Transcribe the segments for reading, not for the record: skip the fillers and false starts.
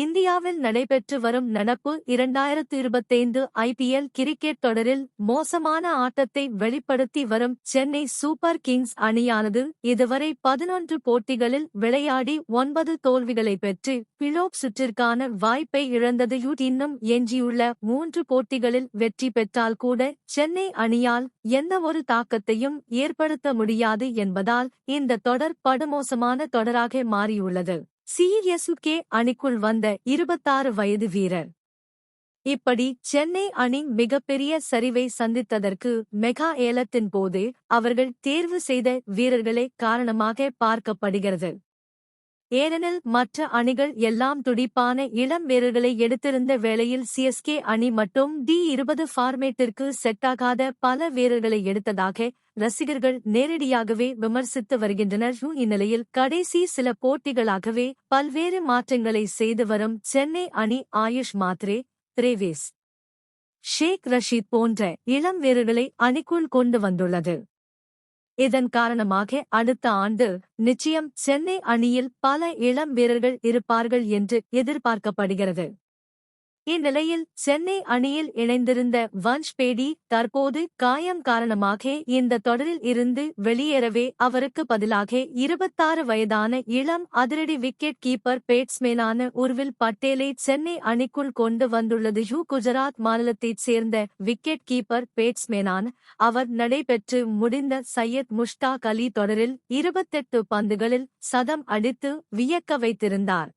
இந்தியாவில் நடைபெற்று வரும் நடப்பு 2025 ஐபிஎல் கிரிக்கெட் தொடரில் மோசமான ஆட்டத்தை வெளிப்படுத்தி வரும் சென்னை சூப்பர் கிங்ஸ் அணியானது இதுவரை 11 போட்டிகளில் விளையாடி 9 தோல்விகளை பெற்று பிளே-ஆஃப் சுற்றிற்கான வாய்ப்பை இழந்தது. இன்னும் எஞ்சியுள்ள 3 போட்டிகளில் வெற்றி பெற்றால் கூட சென்னை அணியால் எந்தவொரு தாக்கத்தையும் ஏற்படுத்த முடியாது என்பதால் இந்த தொடர் படுமோசமான தொடராக மாறியுள்ளது. சிஎஸ்கே அணிக்குள் வந்த 26 வயது வீரர். இப்படி சென்னை அணி மிகப்பெரிய சரிவை சந்தித்ததற்கு மெகா ஏலத்தின் போது அவர்கள் தேர்வு செய்த வீரர்களே காரணமாக பார்க்கப்படுகிறது. ஏனெனில் மற்ற அணிகள் எல்லாம் துடிப்பான இளம் வீரர்களை எடுத்திருந்த வேளையில் சிஎஸ்கே அணி மட்டும் டி20 ஃபார்மேட்டிற்கு செட்டாகாத பல வீரர்களை எடுத்ததாக ரசிகர்கள் நேரடியாகவே விமர்சித்து வருகின்றனர். இந்நிலையில் கடைசி சில போட்டிகளாகவே பல்வேறு மாற்றங்களை செய்து வரும் சென்னை அணி ஆயுஷ் மாத்ரே, பிரேவேஸ், ஷேக் ரஷீத் போன்ற இளம் வீரர்களை அணிக்குள் கொண்டு வந்துள்ளது. இதன் காரணமாக அடுத்த ஆண்டு நிச்சயம் சென்னை அணியில் பல இளம் வீரர்கள் இருப்பார்கள் என்று எதிர்பார்க்கப்படுகிறது. இந்நிலையில் சென்னை அணியில் இணைந்திருந்த வன்ஷ் பேடி தற்போது காயம் காரணமாக இந்த தொடரில் இருந்து வெளியேறவே அவருக்கு பதிலாக 26 வயதான இளம் அதிரடி விக்கெட் கீப்பர் பேட்ஸ்மேனான உர்வில் பட்டேலை சென்னை அணிக்குள் கொண்டு வந்துள்ளது. குஜராத் மாநிலத்தைச் சேர்ந்த விக்கெட் கீப்பர் பேட்ஸ்மேனான அவர் நடைபெற்று முடிந்த சையத் முஷ்டாக் அலி தொடரில் 28 பந்துகளில் சதம் அடித்து வியக்க வைத்திருந்தார்.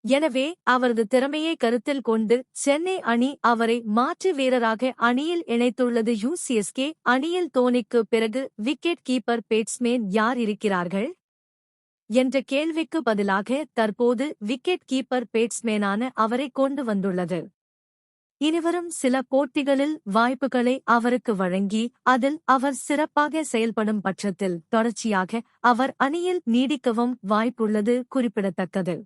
எனவே அவரது திறமையை கருத்தில் கொண்டு சென்னை அணி அவரை மாற்று வீரராக அணியில் இணைத்துள்ளது. சிஎஸ்கே அணியில் தோனிக்கு பிறகு விக்கெட் கீப்பர் பேட்ஸ்மேன் யார் இருக்கிறார்கள் என்ற கேள்விக்கு பதிலாக தற்போது விக்கெட் கீப்பர் பேட்ஸ்மேனான அவரை கொண்டு வந்துள்ளது. இனிவரும் சில போட்டிகளில் வாய்ப்புகளை அவருக்கு வழங்கி அதில் அவர் சிறப்பாக செயல்படும் பட்சத்தில் தொடர்ச்சியாக அவர் அணியில் நீடிக்கவும் வாய்ப்புள்ளது குறிப்பிடத்தக்கது.